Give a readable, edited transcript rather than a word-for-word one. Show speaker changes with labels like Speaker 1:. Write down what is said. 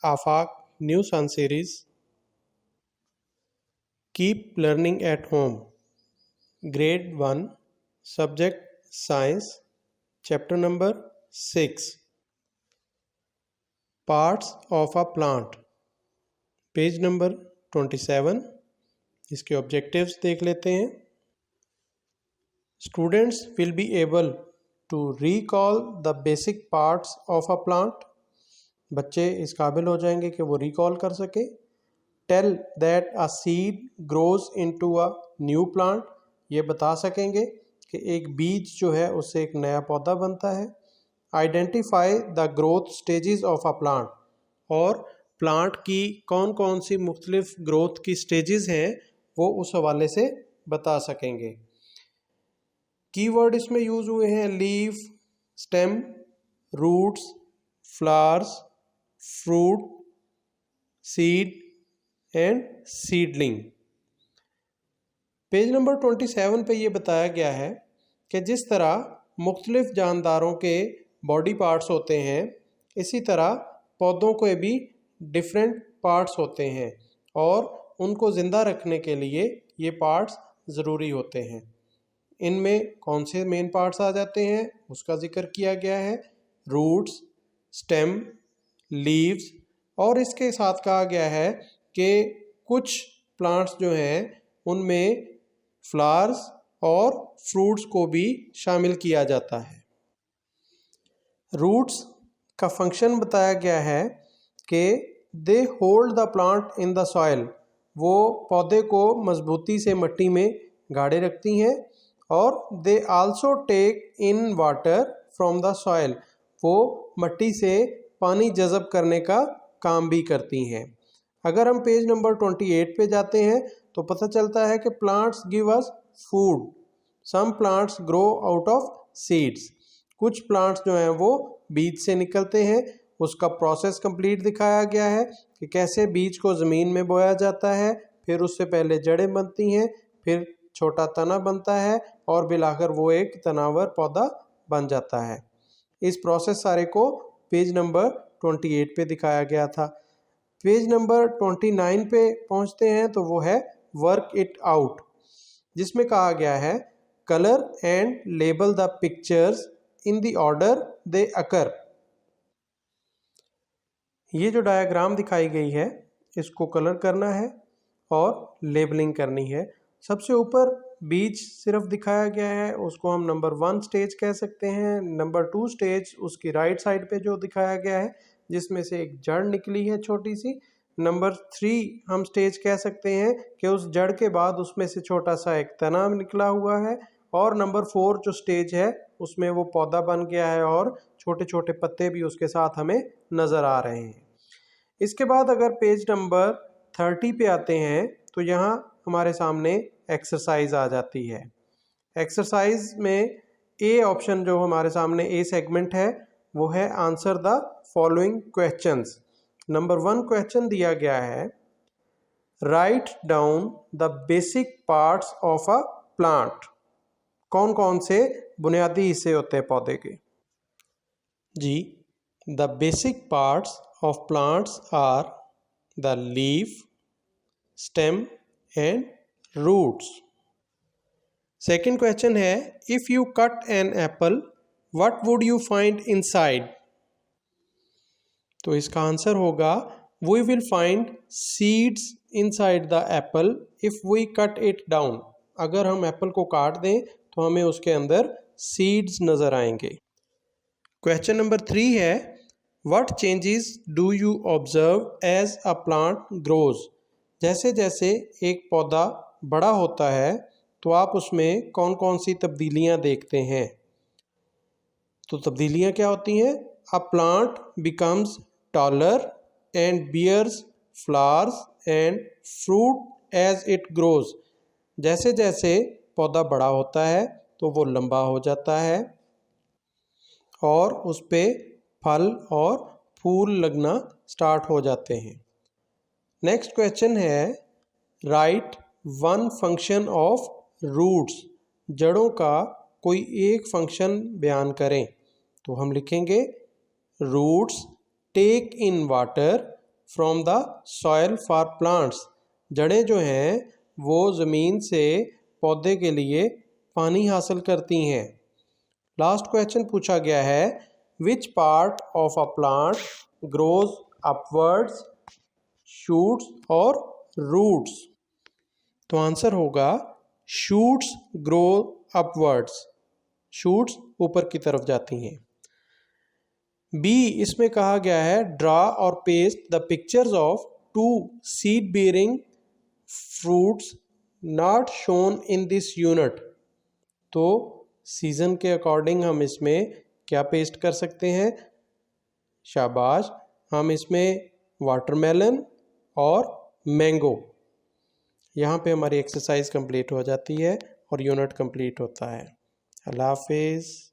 Speaker 1: Afaq New Sun series. Keep learning at home. Grade 1, Subject Science, Chapter number 6. Parts of a plant. Page number 27. इसके objectives देख लेते हैं. Students will be able to recall the basic parts of a plant. बच्चे इस काबिल हो जाएंगे कि वो रिकॉल कर सके. Tell that a seed grows into a new plant. ये बता सकेंगे कि एक बीज जो है उससे एक नया पौधा बनता है. Identify the growth stages of a plant. और प्लांट की कौन कौन सी मुख्तलिफ ग्रोथ की स्टेजेस हैं वो उस हवाले से बता सकेंगे. कीवर्ड इसमें यूज हुए हैं leaf, stem, roots, flowers, fruit, seed and seedling. Page number 27 पे ये बताया गया है कि जिस तरह मुख्तलिफ जानदारों के बॉडी पार्ट्स होते हैं इसी तरह पौधों के भी डिफरेंट पार्ट्स होते हैं और उनको ज़िंदा रखने के लिए ये पार्ट्स ज़रूरी होते हैं. इनमें कौन से मेन पार्ट्स आ जाते हैं उसका जिक्र किया गया है. रूट्स, स्टेम, लीव्स और इसके साथ कहा गया है कि कुछ प्लांट्स जो हैं उनमें फ्लावर्स और फ्रूट्स को भी शामिल किया जाता है. रूट्स का फंक्शन बताया गया है कि they hold the plant in the soil. वो पौधे को मजबूती से मिट्टी में गाड़े रखती हैं और they also take in water from the soil. वो मिट्टी से पानी जज़ब करने का काम भी करती हैं. अगर हम पेज नंबर 28 पे जाते हैं तो पता चलता है कि plants give us food. Some plants grow out of seeds. कुछ प्लांट्स जो हैं वो बीज से निकलते हैं. उसका प्रोसेस कंप्लीट दिखाया गया है कि कैसे बीज को ज़मीन में बोया जाता है, फिर उससे पहले जड़ें बनती हैं, फिर छोटा तना बनता है और मिलाकर वो एक तनावर पौधा बन जाता है. इस प्रोसेस सारे को पेज नंबर 28 पे दिखाया गया था. पेज नंबर 29 पे पहुंचते हैं तो वो है वर्क इट आउट, जिसमें कहा गया है colour and label the pictures in the order they occur. ये जो डायग्राम दिखाई गई है इसको कलर करना है और लेबलिंग करनी है. सबसे ऊपर बीज सिर्फ दिखाया गया है उसको हम नंबर 1 स्टेज कह सकते हैं. नंबर 2 स्टेज उसकी राइट साइड पे जो दिखाया गया है जिसमें से एक जड़ निकली है छोटी सी. नंबर 3 हम स्टेज कह सकते हैं कि उस जड़ के बाद उसमें से छोटा सा एक तना निकला हुआ है. और नंबर 4 जो स्टेज है उसमें वो पौधा बन गया है और छोटे छोटे पत्ते भी उसके साथ हमें नज़र आ रहे हैं. इसके बाद अगर पेज नंबर 30 पे आते हैं तो यहाँ हमारे सामने एक्सरसाइज आ जाती है. एक्सरसाइज में ए ऑप्शन जो हमारे सामने ए सेगमेंट है वो है answer the following questions. Number 1 question दिया गया है write down the basic parts of a plant. कौन कौन से बुनियादी हिस्से होते हैं पौधे के. जी, the basic parts of plants are the leaf, stem and roots. Second question है if you cut an apple what would you find inside. तो इसका आंसर होगा we will find seeds inside the apple if we cut it down. अगर हम Apple को काट दें तो हमें उसके अंदर सीड्स नज़र आएंगे. क्वेश्चन नंबर 3 है what changes do you observe as a plant grows. जैसे जैसे एक पौधा बड़ा होता है तो आप उसमें कौन कौन सी तब्दीलियां देखते हैं. तो तब्दीलियां क्या होती हैं. A plant becomes taller and bears flowers and fruit as it grows. जैसे जैसे पौधा बड़ा होता है तो वो लंबा हो जाता है और उस पे फल और फूल लगना स्टार्ट हो जाते हैं. नेक्स्ट क्वेश्चन है write one function of roots. जड़ों का कोई एक फंक्शन बयान करें. तो हम लिखेंगे roots take in water from the soil for plants. जड़ें जो हैं वो ज़मीन से पौधे के लिए पानी हासिल करती हैं। लास्ट क्वेश्चन पूछा गया है, which part of a plant grows upwards, shoots और रूट्स? तो आंसर होगा शूट्स ग्रो अपवर्ड्स, शूट्स ऊपर की तरफ जाती हैं। बी, इसमें कहा गया है ड्रा और paste the pictures of 2 seed bearing fruits not shown in this unit. तो सीजन के अकॉर्डिंग हम इसमें क्या पेस्ट कर सकते हैं? शाबाश, हम इसमें वाटरमेलन और मैंगो। यहाँ पे हमारी एक्सरसाइज कंप्लीट हो जाती है और यूनिट कंप्लीट होता है। अल्लाह हाफिज़।